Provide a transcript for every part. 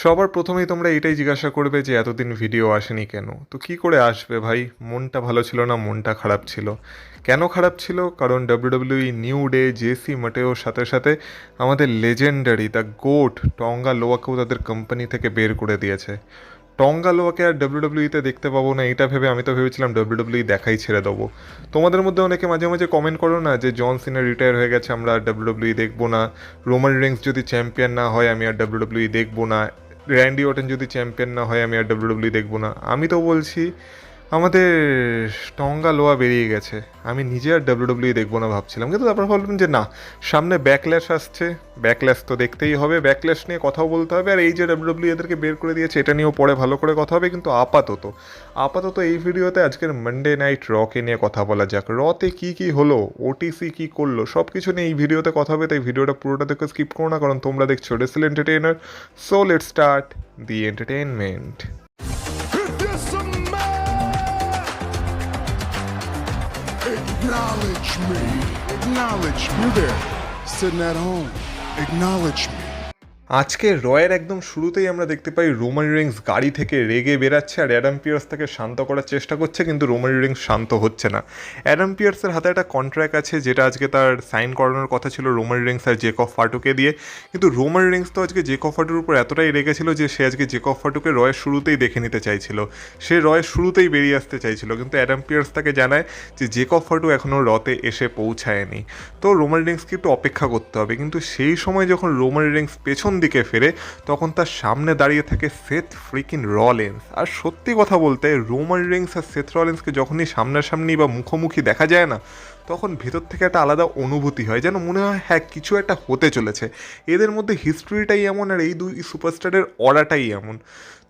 সবার প্রথমেই তোমরা এটাই জিজ্ঞাসা করবে যে এতদিন ভিডিও আসেনি কেন? তো কি করে আসবে ভাই? মনটা ভালো ছিল না, মনটা খারাপ ছিল। কেন খারাপ ছিল? কারণ ডাব্লিউডাব্লিউই নিউ ডে, জেসি মাটেওর সাথে সাথে আমাদের লেজেন্ডারি দ্য গোট টঙ্গা লোয়াকেও তাদের কোম্পানি থেকে বের করে দিয়েছে। টঙ্গা লোয়াকে আর ডাব্লিউডাব্লিউইতে দেখতে পাবো না, এটা ভেবে আমি তো ভেবেছিলাম ডাব্লিউডাব্লিউই দেখাই ছেড়ে দেবো। তোমাদের মধ্যে অনেকে মাঝে মাঝে কমেন্ট করো না যে জন সিনা রিটায়ার হয়ে গেছে, আমরা আর ডাব্লিউডাব্লিউই দেখবো না। রোমান রেন্স যদি চ্যাম্পিয়ন না হয় আমি আর ডাব্লিউডাব্লিউই দেখবো না। র্যান্ডি অর্টন যদি চ্যাম্পিয়ন না হয় আমি আর ডাব্লিউডাব্লিউ দেখবো না। আমি তো বলছি আমাদের টঙ্গা লোয়া বেরিয়ে গেছে, আমি নিজে আর ডাব্লিউডাব্লিউ দেখবো না ভাবছিলাম, কিন্তু তারপর ভাবলাম যে না, সামনে ব্যাকল্যাশ আসছে, ব্যাকল্যাশ তো দেখতেই হবে, ব্যাকল্যাশ নিয়ে কথাও বলতে হবে। আর এই যে ডাব্লিউডাব্লিউ এদেরকে বের করে দিয়েছে এটা নিয়েও পরে ভালো করে কথা হবে, কিন্তু আপাতত আপাতত এই ভিডিওতে আজকের মানডে নাইট রকে নিয়ে কথা বলা যাক। রতে কী কী হলো, ওটিসি কী করলো, সব কিছু নিয়ে এই ভিডিওতে কথা হবে। তাই ভিডিওটা পুরোটা দেখে স্কিপ করো না, কারণ তোমরা দেখছো Rachel entertainer. So let's start the entertainment. Acknowledge me. Acknowledge me. You there, sitting at home. Acknowledge me. আজকে রয়ের একদম শুরুতেই আমরা দেখতে পাই রোমান রিংস গাড়ি থেকে রেগে বেরাচ্ছে আর অ্যাডাম পিয়ার্স তাকে শান্ত করার চেষ্টা করছে, কিন্তু রোমান রিংস শান্ত হচ্ছে না। অ্যাডাম পিয়ার্সের হাতে একটা কন্ট্রাক্ট আছে যেটা আজকে তার সাইন করানোর কথা ছিল রোমান রিংস আর জেকব ফাটুকে দিয়ে, কিন্তু রোমান রিংস তো আজকে জেকব ফাটুর উপর এতটাই রেগেছিল যে সে আজকে জেকব ফাটুকে রয়ের শুরুতেই দেখে নিতে চাইছিল, সে রয়ের শুরুতেই বেরিয়ে আসতে চাইছিল, কিন্তু অ্যাডাম পিয়ার্স তাকে জানায় যে জেকব ফাটু এখনও রতে এসে পৌঁছায়নি, তো রোমান রিংসকে একটু অপেক্ষা করতে হবে। কিন্তু সেই সময় যখন রোমান রিংস পেছন দিকে ফেরে তখন তার সামনে দাঁড়িয়ে থাকে সেথ ফ্রিকিন রলিন্স। আর সত্যি কথা বলতে রোমান রিংস আর সেথ রলিন্সকে যখনই সামনাসামনি বা মুখোমুখি দেখা যায় না, তখন ভেতর থেকে একটা আলাদা অনুভূতি হয়, যেন মনে হয় হ্যাঁ কিছু একটা হতে চলেছে। এদের মধ্যে হিস্ট্রিটাই এমন আর এই দুই সুপারস্টারের অরাটাই এমন।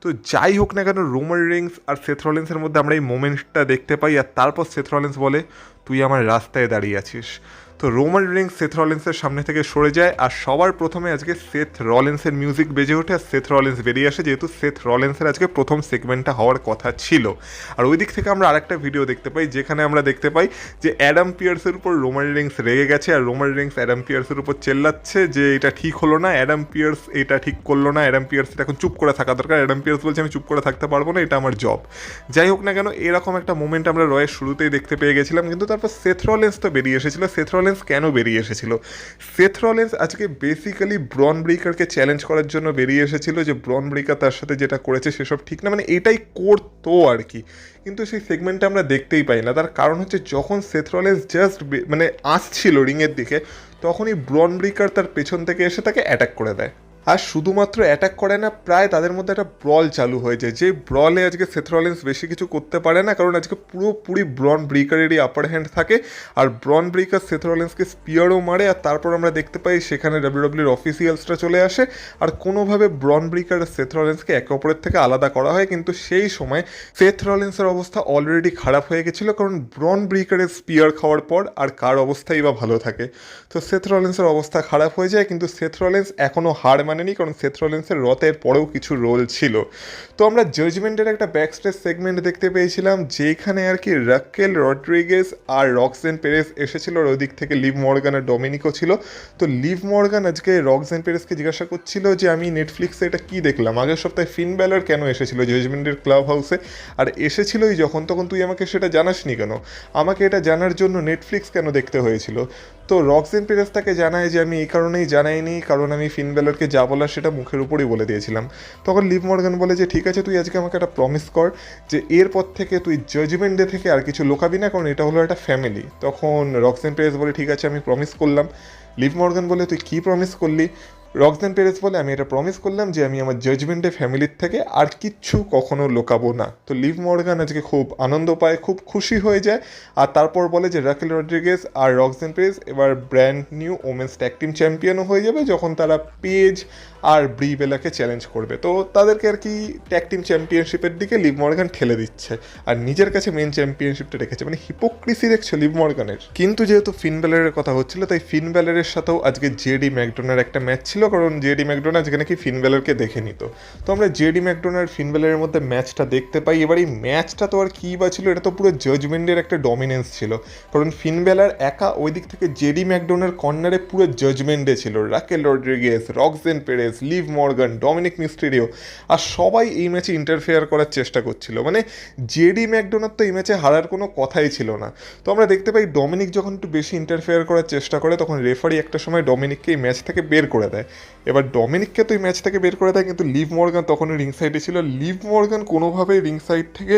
তো যাই হোক না কেন, রোমান রিংস আর সেথ রলিন্সের মধ্যে আমরা এই মোমেন্টটা দেখতে পাই। আর তারপর সেথ রলিন্স বলে, তুই আমার রাস্তায় দাঁড়িয়ে আছিস। তো রোমান রিংস সেথ রলিন্সের সামনে থেকে সরে যায় আর সবার প্রথমে আজকে সেথ রলিন্সের মিউজিক বেজে ওঠে আর সেথ রলিন্স বেরিয়ে আসে, যেহেতু সেথ রলিন্সের আজকে প্রথম সেগমেন্টটা হওয়ার কথা ছিল। আর ওই দিক থেকে আমরা আরেকটা ভিডিও দেখতে পাই যেখানে আমরা দেখতে পাই যে অ্যাডাম পিয়ার্সের উপর রোমান রিংস রেগে গেছে আর রোমান রিংস অ্যাডাম পিয়ার্সের উপর চেল্লাচ্ছে যে এটা ঠিক হলো না, অ্যাডাম পিয়ার্স এটা ঠিক করলো না, অ্যাডাম পিয়ার্সের এখন চুপ করে থাকা দরকার। অ্যাডাম পিয়ার্স বলছে আমি চুপ করে থাকতে পারবো না, এটা আমার জব। যাই হোক না কেন, এরকম একটা মোমেন্ট আমরা রয়ের শুরুতেই দেখতে পেয়ে গেছিলাম, কিন্তু তারপর সেথ রলিন্স তো বেরিয়ে এসেছিল। সেথ রলিন্স কেন বেরিয়ে এসেছিল? সেথ রলিন্স আজকে বেসিক্যালি ব্রন ব্রেকারকে চ্যালেঞ্জ করার জন্য বেরিয়ে এসেছিল, যে ব্রন ব্রেকার তার সাথে যেটা করেছে সেসব ঠিক না, মানে এটাই করতো আর কি। কিন্তু সেই সেগমেন্টটা আমরা দেখতেই পাই না। তার কারণ হচ্ছে যখন সেথ রলিন্স জাস্ট মানে আসছিল রিংয়ের দিকে, তখনই ব্রন ব্রেকার তার পেছন থেকে এসে তাকে অ্যাটাক করে দেয়। আর শুধুমাত্র অ্যাটাক করে না, প্রায় তাদের মধ্যে একটা ব্রল চালু হয়ে যায়, যে ব্রলে আজকে সেথ রলিন্স বেশি কিছু করতে পারে না, কারণ আজকে পুরোপুরি ব্রন ব্রেকারেরই আপার হ্যান্ড থাকে। আর ব্রন ব্রেকার সেথ রলিন্সকে স্পিয়ারও মারে। আর তারপর আমরা দেখতে পাই সেখানে ডাব্লিউডাব্লিউর অফিসিয়ালসরা চলে আসে আর কোনোভাবে ব্রন ব্রেকার আর সেথ রলিন্সকে একে অপরের থেকে আলাদা করা হয়। কিন্তু সেই সময় সেথ রলিন্সের অবস্থা অলরেডি খারাপ হয়ে গেছিলো, কারণ ব্রন ব্রেকারের স্পিয়ার খাওয়ার পর আর কার অবস্থাই বা ভালো থাকে। তো সেথ রলিন্সের অবস্থা খারাপ হয়ে যায়, কিন্তু সেথ রলিন্স এখনও হার মানেনি, কারণ সেথ রলিন্সের রতের পরেও কিছু রোল ছিল। তো আমরা জাজমেন্টের একটা ব্যাকস্টেজ সেগমেন্ট দেখতে পেয়েছিলাম যেখানে আর কি রাকেল রড্রিগেজ আর রক্সেন পেরেস এসেছিল, আর ওই দিক থেকে লিভ মর্গান আর ডমিনিকও ছিল। তো লিভ মর্গান আজকে রক্সেন পেরেসকে জিজ্ঞাসা করছিল যে আমি নেটফ্লিক্সে এটা কী দেখলাম, আগের সপ্তাহে ফিন ব্যালার কেন এসেছিল জাজমেন্টের ক্লাব হাউসে, আর এসেছিলই যখন তখন তুই আমাকে সেটা জানাসনি কেন, আমাকে এটা জানার জন্য নেটফ্লিক্স কেন দেখতে হয়েছিল? তো রক্সেন পেরেস তাকে জানায় যে আমি এই কারণেই জানাইনি, কারণ আমি ফিন ব্যালারকে যা বলার সেটা মুখের উপরই বলে দিয়েছিলাম। তখন লিভ মর্গান বলে যে ঠিক আছে, তুই আজকে আমাকে একটা প্রমিস কর যে এরপর থেকে তুই জাজমেন্ট ডে থেকে আর কিছু লোকাবি না, কারণ এটা হলো একটা ফ্যামিলি। তখন রক্সেন পেরেস বলে ঠিক আছে আমি প্রমিস করলাম। লিভ মর্গান বলে তুই কী প্রমিস করলি? রক্সেন পেরেস বলে আমি এটা প্রমিস করলাম যে আমি আমার জাজমেন্টে ফ্যামিলির থেকে আর কিচ্ছু কখনো লোকাবো না। তো লিভ মর্গান আজকে খুব আনন্দ পায়, খুব খুশি হয়ে যায়। আর তারপর বলে যে রাকেল রড্রিগেজ আর রক্সেন পেরেস এবার brand new women's tag team চ্যাম্পিয়নও হয়ে যাবে যখন তারা পেজ আর ব্রি বেলাকে চ্যালেঞ্জ করবে। তো তাদেরকে আর কি ট্যাগ টিম চ্যাম্পিয়নশিপের দিকে লিভ মর্গান ঠেলে দিচ্ছে আর নিজের কাছে মেন চ্যাম্পিয়নশিপটা রেখেছে, মানে হিপোক্রিসি দেখছো লিভ মর্গানের। কিন্তু যেহেতু ফিন ব্যালারের কথা হচ্ছিল, তাই ফিন ব্যালারের সাথেও আজকে জেডি ম্যাকডোনার একটা ম্যাচ ছিল, কারণ জেডি ম্যাকডোনাল্ড যেখানে কি ফিন বেলারকে দেখে নিত। তো আমরা জেডি ম্যাকডোনাল্ড ফিন বেলারের মধ্যে ম্যাচটা দেখতে পাই। এবার এই ম্যাচটা তো আর কী বা ছিল, এটা তো পুরো জাজমেন্টের একটা ডমিনেন্স ছিল, কারণ ফিন বেলার একা ওই দিক থেকে জেডি ম্যাকডোনাল্ড কর্নারে পুরো জাজমেন্টে ছিল। Raquel Rodriguez, Roxanne Perez, Liv Morgan, Dominik Mysterio আর সবাই এই ম্যাচে ইন্টারফেয়ার করার চেষ্টা করছিল। মানে জেডি ম্যাকডোনাল্ড তো এই ম্যাচে হারার কোনো কথাই ছিল না। তো আমরা দেখতে পাই ডমিনিক যখন একটু বেশি ইন্টারফেয়ার করার চেষ্টা করে তখন রেফারি একটা সময় ডমিনিককে এই ম্যাচ থেকে বের করে দেয়। এবার ডমিনিককে তো এই ম্যাচ থেকে বের করে দেয়, কিন্তু লিভ মর্গান তখনও রিং সাইডে ছিল। লিভ মর্গান কোনোভাবেই রিং সাইড থেকে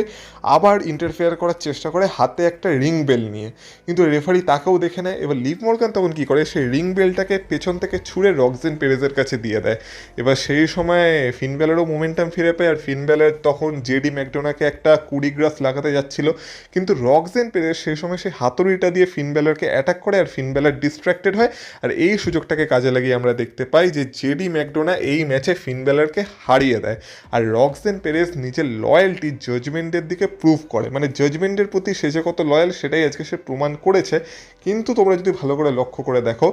আবার ইন্টারফেয়ার করার চেষ্টা করে হাতে একটা রিং বেল নিয়ে, কিন্তু রেফারি তাকেও দেখে নেয়। এবার লিভ মর্গান তখন কী করে, সেই রিং বেলটাকে পেছন থেকে ছুঁড়ে রক্সেন পেরেজের কাছে দিয়ে দেয়। এবার সেই সময় ফিন বেলারও মোমেন্টাম ফিরে পায়, আর ফিন বেলার তখন জেডি ম্যাকডোনাকে একটা কুড়িগ্রাস লাগাতে যাচ্ছিল, কিন্তু রক্সেন পেরেজ সেই সময় সেই হাতুড়িটা দিয়ে ফিন বেলারকে অ্যাটাক করে আর ফিন বেলার ডিস্ট্র্যাক্টেড হয়। আর এই সুযোগটাকে কাজে লাগিয়ে আমরা দেখতে পাই যে জেডি ম্যাকডোনা এই ম্যাচে ফিন বেলারকে হারিয়ে দেয়। আর রক্সেন পেরেজ নিজের লয়্যালটি জাজমেন্টের দিকে প্রুভ করে, মানে জাজমেন্টের প্রতি সে যে কত লয়াল সেটাই আজকে সে প্রমাণ করেছে। কিন্তু তোমরা যদি ভালো করে লক্ষ্য করে দেখো,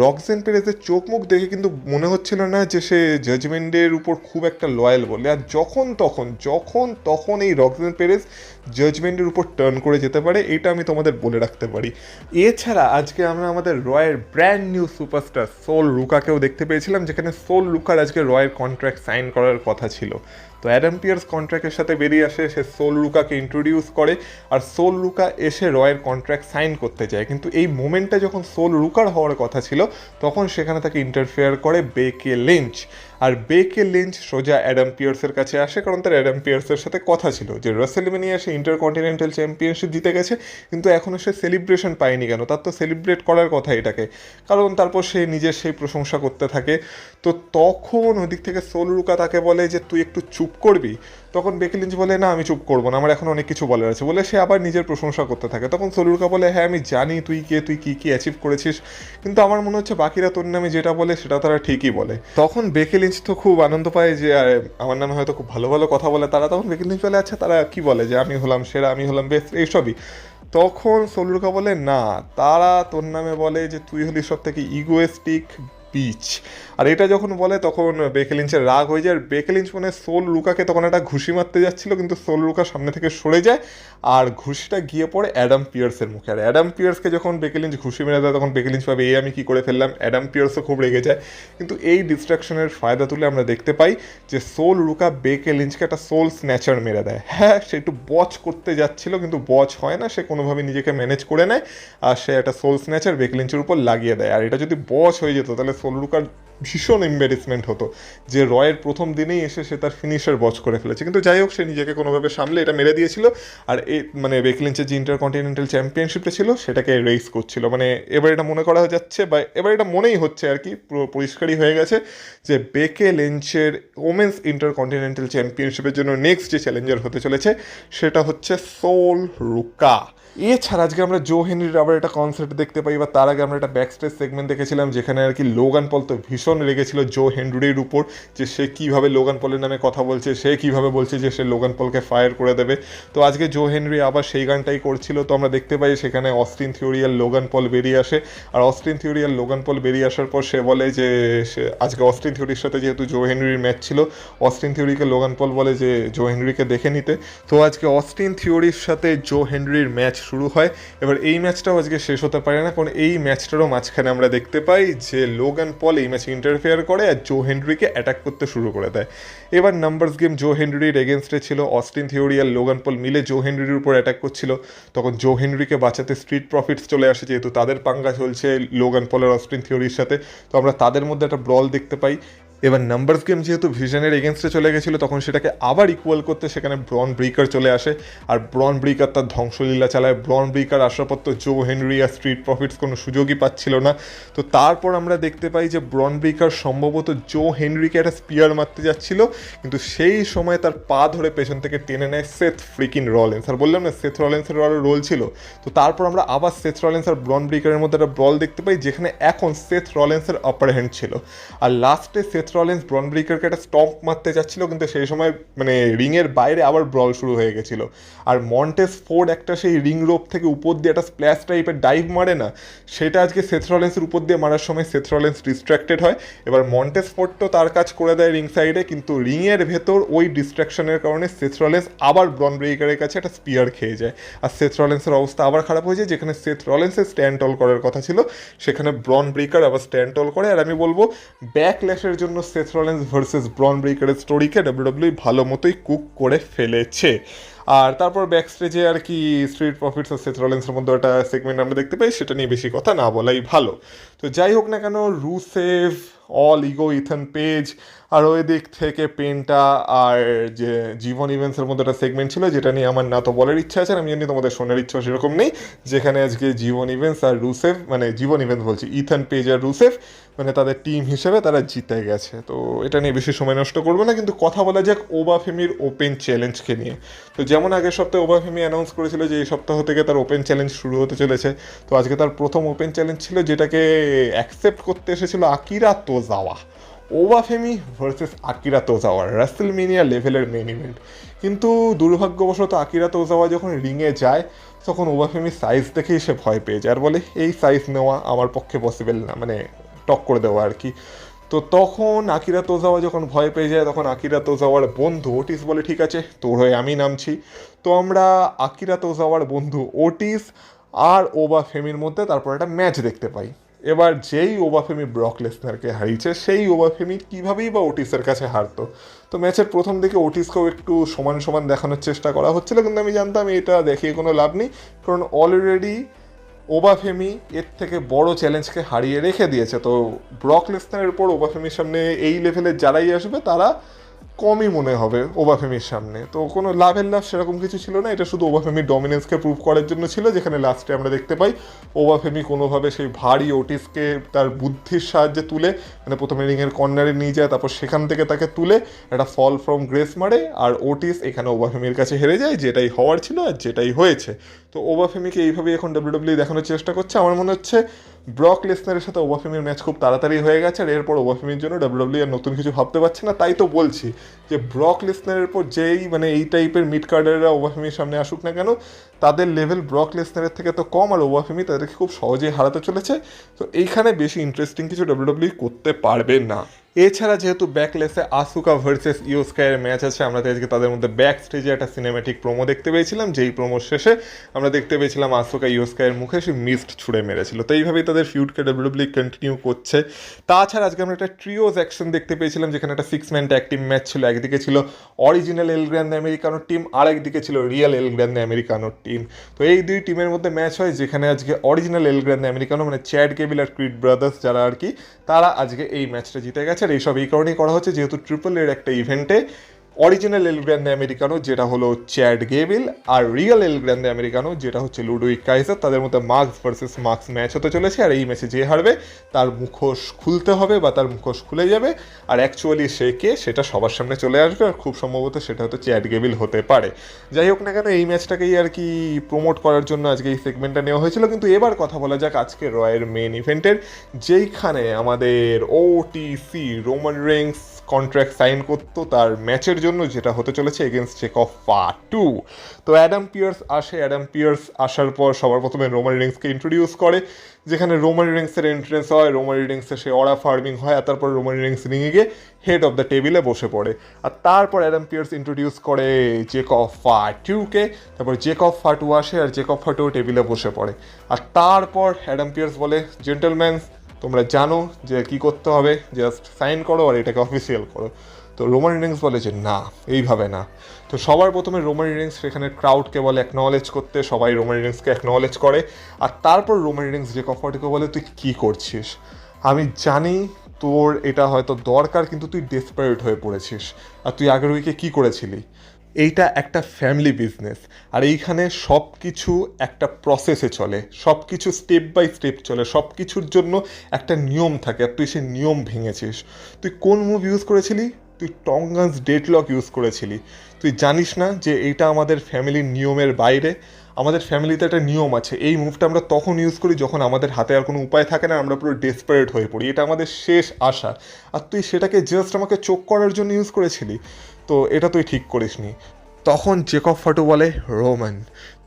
রক্সেন পেরেজের চোখ মুখ দেখে কিন্তু মনে হচ্ছিল না যে সে জাজমেন্টের উপর খুব একটা লয়াল বলে। আর যখন তখন এই রক্সেন পেরেজ জাজমেন্টের উপর টার্ন করে যেতে পারে, এটা আমি তোমাদের বলে রাখতে পারি। এছাড়া আজকে আমরা আমাদের রয়ের ব্র্যান্ড নিউ সুপারস্টার সোল রুকাকেও দেখতে পেয়েছিলাম, যেখানে সোল রুকার আজকে রয়ের কন্ট্রাক্ট সাইন করার কথা ছিল। তো অ্যাডাম পিয়ার্স কন্ট্রাক্টের সাথে বেরিয়ে আসে, সে সোল রুকাকে ইন্ট্রোডিউস করে আর সোল রুকা এসে রয়ের কন্ট্রাক্ট সাইন করতে চায়। কিন্তু এই মোমেন্টটা যখন সোল রুকার হওয়ার কথা ছিল তখন সেখানে তাকে ইন্টারফেয়ার করে বেকে লিঞ্চ। আর বেকে লিঞ্চ সোজা অ্যাডাম পিয়ার্সের কাছে আসে, কারণ তার অ্যাডাম পিয়ার্সের সাথে কথা ছিল যে রাসেলমেনিয়া সে ইন্টারকন্টিনেন্টাল চ্যাম্পিয়নশিপ জিতে গেছে, কিন্তু এখনও সে সেলিব্রেশন পায়নি কেন, তার তো সেলিব্রেট করার কথা এটাকে। কারণ তারপর সে নিজের সেই প্রশংসা করতে থাকে। তো তখন ওদিক থেকে সোল রুকা তাকে বলে যে তুই একটু চুপ করবি। তখন বেকি লিঞ্চ বলে না আমি চুপ করবো না, আমার এখন অনেক কিছু বলার আছে, বলে সে আবার নিজের প্রশংসা করতে থাকে। তখন সোল রুকা বলে হ্যাঁ আমি জানি তুই কে, তুই কী কী অ্যাচিভ করেছিস, কিন্তু আমার মনে হচ্ছে বাকিরা তোর নামে যেটা বলে সেটা তারা ঠিকই বলে। তখন বেকি লিঞ্চ তো খুব আনন্দ পায় যে আমার নামে হয়তো খুব ভালো ভালো কথা বলে তারা। তখন বেকি লিঞ্চ বলে আচ্ছা তারা কি বলে, যে আমি হলাম সেরা, আমি হলাম বেস্ট, এইসবই। তখন সোল রুকা বলে না, তারা তোর নামে বলে যে তুই হলি সব থেকে ইগোয়েস্টিক বিচ। আর এটা যখন বলে তখন বেকি লিঞ্চের রাগ হয়ে যায়, আর বেকি লিঞ্চ মানে সোল রুকাকে তখন একটা ঘুষি মারতে যাচ্ছিল, কিন্তু সোল রুকা সামনে থেকে সরে যায় আর ঘুষিটা গিয়ে পড়ে অ্যাডাম পিয়ার্সের মুখে। আর অ্যাডাম পিয়ার্সকে যখন বেকি লিঞ্চ ঘুষি মেরে দেয় তখন বেকি লিঞ্চ ভাবে এই আমি কী করে ফেললাম। অ্যাডাম পিয়ার্সও খুব রেগে যায়, কিন্তু এই ডিস্ট্রাকশনের ফায়দা তুলে আমরা দেখতে পাই যে সোল রুকা বেকি লিঞ্চকে একটা সোল স্ন্যাচার মেরে দেয়। হ্যাঁ সে একটু বচ করতে যাচ্ছিল, কিন্তু বচ হয় না, সে কোনোভাবে নিজেকে ম্যানেজ করে নেয় আর সে একটা সোল স্ন্যাচার বেকি লিঞ্চের উপর লাগিয়ে দেয়। আর এটা যদি বচ হয়ে যেত তাহলে সোল রুকার ভীষণ এম্বারেসমেন্ট হতো যে রয়ের প্রথম দিনেই এসে সে তার ফিনিশার বচ করে ফেলেছে। কিন্তু যাই হোক, সে নিজেকে কোনোভাবে সামলে এটা মেরে দিয়েছিল। আর এই মানে বেকি লিঞ্চের যে ইন্টারকন্টিনেন্টাল চ্যাম্পিয়নশিপটা ছিল সেটাকে রেস করছিল। মানে এবার এটা মনে করা যাচ্ছে বা এবার এটা মনেই হচ্ছে আর কি, পরিষ্কারই হয়ে গেছে যে বেকি লিঞ্চের ওমেন্স ইন্টারকন্টিনেন্টাল চ্যাম্পিয়নশিপের জন্য নেক্সট যে চ্যালেঞ্জার হতে চলেছে সেটা হচ্ছে সোল রুকা। এছাড়া আজকে আমরা জো হেনরির আবার একটা কনসার্ট দেখতে পাই, বা তার আগে আমরা একটা ব্যাকস্টেজ সেগমেন্ট দেখেছিলাম যেখানে আর কি লোগান পল তো ভীষণ রেগেছিল জো হেনরির উপর, যে সে কীভাবে লোগান পলের নামে কথা বলছে, সে কীভাবে বলছে যে সে লোগান পলকে ফায়ার করে দেবে। তো আজকে জো হেনরি আবার সেই গানটাই করছিল। তো আমরা দেখতে পাই সেখানে অস্টিন থিওরি আর লোগান পল বেরিয়ে আসে, আর অস্টিন থিওরি আর লোগান পল বেরিয়ে আসার পর সে বলে যে সে আজকে অস্টিন থিওরির সাথে যেহেতু জো হেনরির ম্যাচ ছিল, অস্টিন থিওরিকে লোগান পল বলে যে জো হেনরিকে দেখে নিতে। তো আজকে অস্টিন থিওরির সাথে জো হেনরির ম্যাচ শুরু হয়। এবার এই ম্যাচটাও আজকে শেষ হতে পারে না, কারণ এই ম্যাচটারও মাঝখানে আমরা দেখতে পাই যে লোগান পল এই ম্যাচে ইন্টারফেয়ার করে আর জো হেনরিকে অ্যাটাক করতে শুরু করে দেয়। এবার নাম্বারস গেম জো হেনরির এগেনস্টে ছিল, অস্টিন থিওরি আর লোগান পল মিলে জো হেনরির উপর অ্যাটাক করছিল। তখন জো হেনরিকে বাঁচাতে স্ট্রিট প্রফিটস চলে আসে, যেহেতু তাদের পাঙ্গা চলছে লোগান পল আর অস্টিন থিওরির সাথে। তো আমরা তাদের মধ্যে একটা ব্রল দেখতে পাই। এবার নাম্বারস গেম যেহেতু ভিশনের এগেনস্টে চলে গেছিলো তখন সেটাকে আবার ইকুয়াল করতে সেখানে ব্রন ব্রিকার চলে আসে, আর ব্রন ব্রিকার তার ধ্বংসলীলা চালায়। ব্রন ব্রিকার আসার পর তো জো হেনরি আর স্ট্রিট প্রফিটস কোনো সুযোগই পাচ্ছিল না। তো তারপর আমরা দেখতে পাই যে ব্রন ব্রিকার সম্ভবত জো হেনরিকে একটা স্পিয়ার মারতে যাচ্ছিল, কিন্তু সেই সময় তার পা ধরে পেছন থেকে টেনে নেয় সেথ ফ্রিকিন রলেন্স। আর বললাম না সেথ রলেন্সের আরও রোল ছিল। তো তারপর আমরা আবার সেথ রলেন্স আর ব্রন ব্রিকারের মধ্যে একটা ব্রল দেখতে পাই, যেখানে এখন সেথ রলেন্সের আপার হ্যান্ড ছিল। আর লাস্টে সেথ রলিন্স ব্রন ব্রেকারকে একটা স্টম্প মারতে যাচ্ছিল, কিন্তু সেই সময় মানে রিংয়ের বাইরে আবার ব্রল শুরু হয়ে গেছিল। আর মন্টেস ফোর্ড একটা সেই রিং রোপ থেকে উপর দিয়ে একটা স্প্ল্যাশ টাইপের ডাইভ মারে না, সেটা আজকে সেথ রলিন্সের উপর দিয়ে মারার সময় সেথ রলিন্স ডিস্ট্র্যাক্টেড হয়। এবার মন্টেস ফোর্ড তো তার কাজ করে দেয় রিং সাইডে, কিন্তু রিংয়ের ভেতর ওই ডিস্ট্র্যাকশনের কারণে সেথ রলিন্স আবার ব্রন ব্রেকারের কাছে একটা স্পিয়ার খেয়ে যায়, আর সেথ রলিন্সের অবস্থা আবার খারাপ হয়ে যায়। যেখানে সেথ রলিন্সের স্ট্যান্ড টল করার কথা ছিল, সেখানে ব্রন ব্রেকার আবার স্ট্যান্ড টল করে। আর আমি বলবো ব্যাকল্যাশের জন্য সেথ রলিন্স ভার্সেস ব্রন ব্রেকারের স্টোরিকে ডাব্লিউডাব্লিউ ভালো মতোই কুক করে ফেলেছে। আর তারপর ব্যাক স্টেজে আর কি স্ট্রিট প্রফিটস আর সেথ রলিন্সের মধ্যে একটা সেগমেন্ট আমরা দেখতে পাই, সেটা নিয়ে বেশি কথা না বলাই ভালো। তো যাই হোক না কেন, রুসেভ, অল ইগো, ইথান পেজ, আর ওই দিক থেকে পেন্টা আর যে জীবন ইভেন্টসের মধ্যে একটা সেগমেন্ট ছিল, যেটা নিয়ে আমার না তো বলার ইচ্ছা আছে, আমি জানি তোমাদের শোনার ইচ্ছা সেরকম নেই, যেখানে আজকে জীবন ইভেন্টস আর রুসেভ, মানে জীবন ইভেন্টস বলছি, ইথান পেজ আর রুসেভ, মানে তাদের টিম হিসেবে তারা জিতে গেছে। তো এটা নিয়ে বেশি সময় নষ্ট করবো না, কিন্তু কথা বলা যাক ওবাফেমির ওপেন চ্যালেঞ্জকে নিয়ে। তো যেমন আগের সপ্তাহে ওবাফেমি অ্যানাউন্স করেছিল যে এই সপ্তাহ থেকে তার ওপেন চ্যালেঞ্জ শুরু হতে চলেছে, তো আজকে তার প্রথম ওপেন চ্যালেঞ্জ ছিল, যেটাকে অ্যাকসেপ্ট করতে এসেছিল Akira Tozawa. Oba Femi versus Akira Tozawa, WrestleMania লেভেলের মেন ইভেন্ট। কিন্তু দুর্ভাগ্যবশত আকিরা তোজাওয়া যখন রিংয়ে যায়, তখন ওবাফেমির সাইজ দেখেই সে ভয় পেয়ে যায়, আর বলে এই সাইজ নেওয়া আমার পক্ষে পসিবল না, মানে টক করে দেওয়া আর কি। তো তখন আকিরা তোজাওয়া যখন ভয় পেয়ে যায়, তখন আকিরা তোজাওয়ার বন্ধু ওটিস বলে ঠিক আছে তোর হয়ে আমি নামছি। তো আমরা আকিরা তোজাওয়ার বন্ধু ওটিস আর ওবাফেমির মধ্যে তারপর একটা ম্যাচ দেখতে পাই। এবার যেই ওবাফেমি ব্রক লেসনারকে হারিয়েছে, সেই ওবাফেমি কীভাবেই বা ওটিসের কাছে হারতো। তো ম্যাচের প্রথম দিকে ওটিসকেও একটু সমান সমান দেখানোর চেষ্টা করা হচ্ছিল, কিন্তু আমি জানতাম এটা দেখিয়ে কোনো লাভ নেই, কারণ অলরেডি ওবাফেমি এর থেকে বড় চ্যালেঞ্জকে হারিয়ে রেখে দিয়েছে। তো ব্রক লেসনারের উপর ওবাফেমির সামনে এই লেভেলের যারাই আসবে তারা কমই মনে হবে ওবাফেমির সামনে। তো কোনো লাভের লাভ সেরকম কিছু ছিল না, এটা শুধু ওবাফেমির ডমিনেন্সকে প্রুভ করার জন্য ছিল, যেখানে লাস্টে আমরা দেখতে পাই ওবাফেমি কোনোভাবে সেই ভারী ওটিসকে তার বুদ্ধির সাহায্যে তুলে, মানে প্রথমে রিংয়ের কর্নারে নিয়ে যায়, তারপর সেখান থেকে তাকে তুলে একটা ফল ফ্রম গ্রেস মারে, আর ওটিস এখানে ওবাফেমির কাছে হেরে যায়, যেটাই হওয়ার ছিল আর যেটাই হয়েছে। তো ওবাফেমিকে এইভাবেই এখন ডাব্লিউডাব্লিউ দেখানোর চেষ্টা করছে। আমার মনে হচ্ছে ব্রক লেসনারের সাথে ওবাফেমির ম্যাচ খুব তাড়াতাড়ি হয়ে গেছে, আর এরপর ওবাফেমির জন্য ডাব্লিউডাব্লিউ আর নতুন কিছু ভাবতে পারছে না। তাই তো বলছি যে ব্রক লেসনারের পর যেই মানে এই টাইপের মিড কার্ডাররা ওবাফেমির সামনে আসুক না কেন, তাদের লেভেল ব্রক লেসনারের থেকে তো কম, আর ওবাফেমি তাদেরকে খুব সহজেই হারাতে চলেছে। তো এইখানে বেশি ইন্টারেস্টিং কিছু ডাব্লিউডাব্লিউ করতে পারবে না। এছাড়া যেহেতু ব্যাকলেসে আসুকা ভার্সেস ইয়ো স্কাইয়ের ম্যাচ আছে, আমরা আজকে তাদের মধ্যে ব্যাক স্টেজে একটা সিনেম্যাটিক প্রোমো দেখতে পেয়েছিলাম, যেই প্রোমোর শেষে আমরা দেখতে পেয়েছিলাম আসুকা ইয়ো স্কাইয়ের মুখে সে মিস্ট ছুঁড়ে মেরেছিল। তো এইভাবেই তাদের ফিউডকে ডাব্লিউডাব্লিউ কন্টিনিউ করছে। তাছাড়া আজকে আমরা একটা ট্রিওজ অ্যাকশন দেখতে পেয়েছিলাম, যেখানে একটা 6 ম্যান ট্যাগ টিম ম্যাচ ছিল। একদিকে ছিল অরিজিনাল এল গ্র্যান্ডে আমেরিকানোর টিম, আর একদিকে ছিল রিয়েল এল গ্র্যান্ডে আমেরিকানোর টিম। তো এই দুই টিমের মধ্যে ম্যাচ হয়, যেখানে আজকে অরিজিনাল এল গ্র্যান্ডে আমেরিকানো মানে চ্যাড গেবিল আর ক্রিড ব্রাদার্স যারা আর কি, তারা আজকে এই ম্যাচটা জিতে গেছে। আর এইসব এই কারণেই করা হচ্ছে যেহেতু ট্রিপল এর একটা ইভেন্টে অরিজিনাল এল গ্র্যান্ডে আমেরিকানো যেটা হলো চ্যাড গেবিল আর রিয়েল এল গ্র্যান্ডে আমেরিকানো যেটা হচ্ছে লুডুইক কাইজার, তাদের মধ্যে মার্কস ভার্সেস মার্কস ম্যাচ হতে চলেছে। আর এই ম্যাচে যে হারবে তার মুখোশ খুলতে হবে বা তার মুখোশ খুলে যাবে, আর অ্যাকচুয়ালি সে কে সেটা সবার সামনে চলে আসবে, আর খুব সম্ভবত সেটা হয়তো চ্যাড গেবিল হতে পারে। যাই হোক না কেন, এই ম্যাচটাকেই আর কি প্রমোট করার জন্য আজকে এই সেগমেন্টটা নেওয়া হয়েছিল। কিন্তু এবার কথা বলা যাক আজকে রয়ের মেন ইভেন্টের, যেইখানে আমাদের OTC Roman Reigns contract sign করতো তার ম্যাচের জন্য, যেটা হতে চলেছে এগেনস্ট জেকব টু। তো অ্যাডাম পিয়ার্স আসে, অ্যাডাম পিয়ার্স আসার পর সবার প্রথমে রোমান রিংসকে ইন্ট্রোডিউস করে, যেখানে রোমান রিংসের এন্ট্রেন্স হয়, রোমান রিংসে সে অরা ফার্মিং হয়, আর তারপর রোমান রিংস রিংয়ে গিয়ে হেড অফ দ্য টেবিলে বসে পড়ে। আর তারপর অ্যাডাম পিয়ার্স ইন্ট্রোডিউস করে জেকব টুকে, তারপর জেকব টু আসে আর জেকব টু টেবিলে বসে পড়ে। আর তারপর অ্যাডাম পিয়ার্স বলে, জেন্টলম্যান তোমরা জানো যে কী করতে হবে, জাস্ট সাইন করো আর এটাকে অফিসিয়াল করো। তো রোমান রিংস বলে যে না, এইভাবে না। তো সবার প্রথমে রোমান রিংস সেখানে ক্রাউডকে বলে অ্যাকনলেজ করতে, সবাই রোমান রিংসকে অ্যাকনলেজ করে। আর তারপর রোমান রিংস জেকব টুকে বলে তুই কী করছিস, আমি জানি তোর এটা হয়তো দরকার, কিন্তু তুই ডেসপারেট হয়ে পড়েছিস, আর তুই আগের উইকে কী করেছিলি। এইটা একটা ফ্যামিলি বিজনেস, আর এইখানে সব কিছু একটা প্রসেসে চলে, সব কিছু স্টেপ বাই স্টেপ চলে, সব কিছুর জন্য একটা নিয়ম থাকে, আর তুই সেই নিয়ম ভেঙেছিস। তুই কোন মুভ ইউজ করেছিলি? তুই টঙ্গান্স ডেডলক ইউজ করেছিলি। তুই জানিস না যে এইটা আমাদের ফ্যামিলির নিয়মের বাইরে, আমাদের ফ্যামিলিতে একটা নিয়ম আছে, এই মুভটা আমরা তখন ইউজ করি যখন আমাদের হাতে আর কোনো উপায় থাকে না, আমরা পুরো ডেসপারেট হয়ে পড়ি, এটা আমাদের শেষ আশা। আর তুই সেটাকে জাস্ট আমাকে চোখ করার জন্য ইউজ করেছিলি, তো এটা তুই ঠিক করিসনি। তখন জেকব ফাটু বলে, রোমান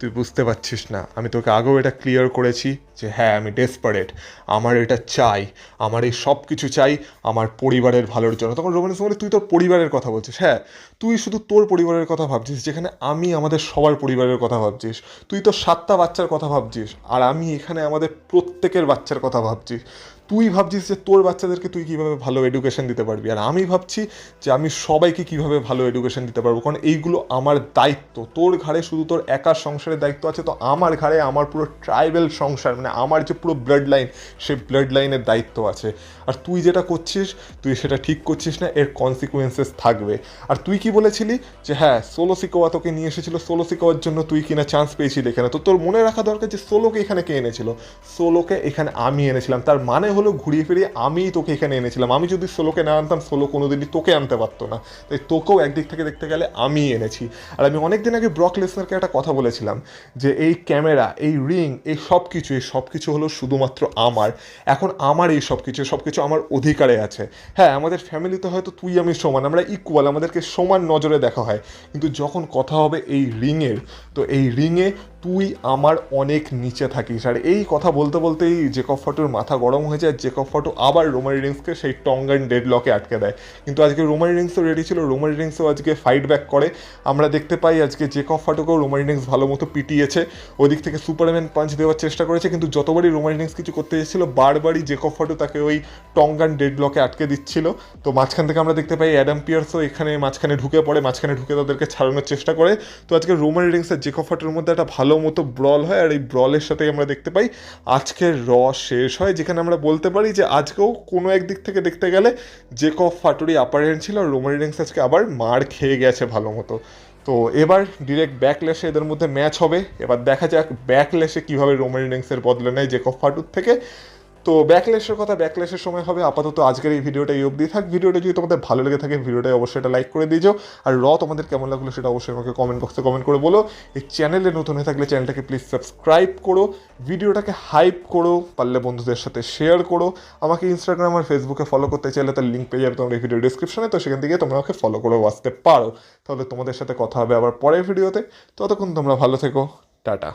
তুই বুঝতে পারছিস না, আমি তোকে আগেও এটা ক্লিয়ার করেছি যে হ্যাঁ আমি ডেসপারেট, আমার এটা চাই, আমার এই সব কিছু চাই আমার পরিবারের ভালোর জন্য। তখন রোমান বলে, তুই তোর পরিবারের কথা বলছিস? হ্যাঁ, তুই শুধু তোর পরিবারের কথা ভাবছিস, যেখানে আমি আমাদের সবার পরিবারের কথা ভাবছিস। তুই তো 7টা বাচ্চার কথা ভাবছিস, আর আমি এখানে আমাদের প্রত্যেকের বাচ্চার কথা ভাবছি। তুই ভাবছিস যে তোর বাচ্চাদেরকে তুই কীভাবে ভালো এডুকেশন দিতে পারবি, আর আমি ভাবছি যে আমি সবাইকে কীভাবে ভালো এডুকেশন দিতে পারবো, কারণ এইগুলো আমার দায়িত্ব। তোর ঘাড়ে শুধু তোর একার সংসারের দায়িত্ব আছে, তো আমার ঘাড়ে আমার পুরো ট্রাইবেল সংসার, মানে আমার যে পুরো ব্লাড লাইন, সেই ব্লাড লাইনের দায়িত্ব আছে। আর তুই যেটা করছিস, তুই সেটা ঠিক করছিস না, এর কনসিকুয়েন্সেস থাকবে। আর তুই কি বলেছিলি যে হ্যাঁ সোলো সিকোয়া তোকে নিয়ে এসেছিল, সোলো সিকোয়ার জন্য তুই কিনা চান্স পেয়েছিলি এখানে, তো তোর মনে রাখা দরকার যে সোলোকে এখানে কে এনেছিল? সোলোকে এখানে আমি এনেছিলাম। তার মানে হলো ঘুরিয়ে ফিরিয়ে আমিই তোকে এখানে এনেছিলাম। আমি যদি সোলোকে না আনতাম, সোলো কোনোদিনই তোকে আনতে পারতো না। তাই তোকেও একদিক থেকে দেখতে গেলে আমিই এনেছি। আর আমি অনেক দিন আগে ব্রক লেসনারকে একটা কথা বলেছিলাম যে এই ক্যামেরা, এই রিং, এই সব কিছু হলো শুধুমাত্র আমার। এখন আমার এই সব কিছু আমার অধিকারে আছে। হ্যাঁ, আমাদের ফ্যামিলিতে হয়তো তুই আমি সমান, আমরা ইকুয়াল, আমাদেরকে সমান নজরে দেখা হয়, কিন্তু যখন কথা হবে এই রিংয়ের, তো এই রিংয়ে তুই আমার অনেক নিচে থাকিস। আর এই কথা বলতে বলতেই জেকব ফাটুর মাথা গরম হয়ে যায়। জেকব ফাটু আবার রোমান রিংসকে সেই টঙ্গান ডেডলকে আটকে দেয়। কিন্তু আজকে রোমান রিংসও রেডি ছিল, রোমান রিংসও আজকে ফাইট ব্যাক করে। আমরা দেখতে পাই আজকে জেকব ফাটুকেও রোমান রিংস ভালো মতো পিটিয়েছে, ওদিক থেকে সুপারম্যান পাঞ্চ দেওয়ার চেষ্টা করেছে, কিন্তু যতবারই রোমান রিংস কিছু করতে এসেছিল, বারবারই জেকব ফাটু তাকে ওই টঙ্গান ডেডলকে আটকে দিচ্ছিল। তো মাঝখান থেকে আমরা দেখতে পাই অ্যাডাম পিয়ার্সও এখানে মাঝখানে ঢুকে পড়ে, মাঝখানে ঢুকে তাদেরকে ছাড়ানোর চেষ্টা করে। তো আজকে রোমান রিংস আর জেকব ফাটুর মধ্যে একটা ভালো মতো ব্রল হয়, আর এই ব্রলের সাথে আমরা দেখতে পাই আজকের শেষ হয়, যেখানে আমরা বলতে পারি যে আজকেও কোনো একদিক থেকে দেখতে গেলে জেকব ফাটুরি আপার হ্যান্ড ছিল, আর রোমান রিংস আজকে আবার মার খেয়ে গেছে ভালো মতো। তো এবার ডিরেক্ট ব্যাকল্যাশে এদের মধ্যে ম্যাচ হবে। এবার দেখা যাক ব্যাকল্যাশে কীভাবে রোমান রিংসের বদলে নেয় জেকব ফাটুর থেকে। তো ব্যাকল্যাশের কথা ব্যাকল্যাশের সময় হবে। আপাতত আজকের এই ভিডিওটা এই অবধি থাক। ভিডিওটা যদি তোমাদের ভালো লেগে থাকে, ভিডিওটা অবশ্যই এটা লাইক করে দিও। আর তোমাদের কেমন লাগলো সেটা অবশ্যই আমাকে কমেন্ট বক্সে কমেন্ট করে বলো। এই চ্যানেলে নতুন হয়ে থাকলে চ্যানেলটাকে প্লিজ সাবস্ক্রাইব করো, ভিডিওটাকে হাইপ করো, পারলে বন্ধুদের সাথে শেয়ার করো। আমাকে ইনস্টাগ্রাম আর ফেসবুকে ফলো করতে চাইলে তার লিঙ্ক পেয়ে যাবে তোমার এই ভিডিও ডিসক্রিপশনে, তো সেখান থেকে তোমরা আমাকে ফলো করে আসতে পারো। তাহলে তোমাদের সাথে কথা হবে আবার পরের ভিডিওতে। ততক্ষণ তোমরা ভালো থেকো, টাটা।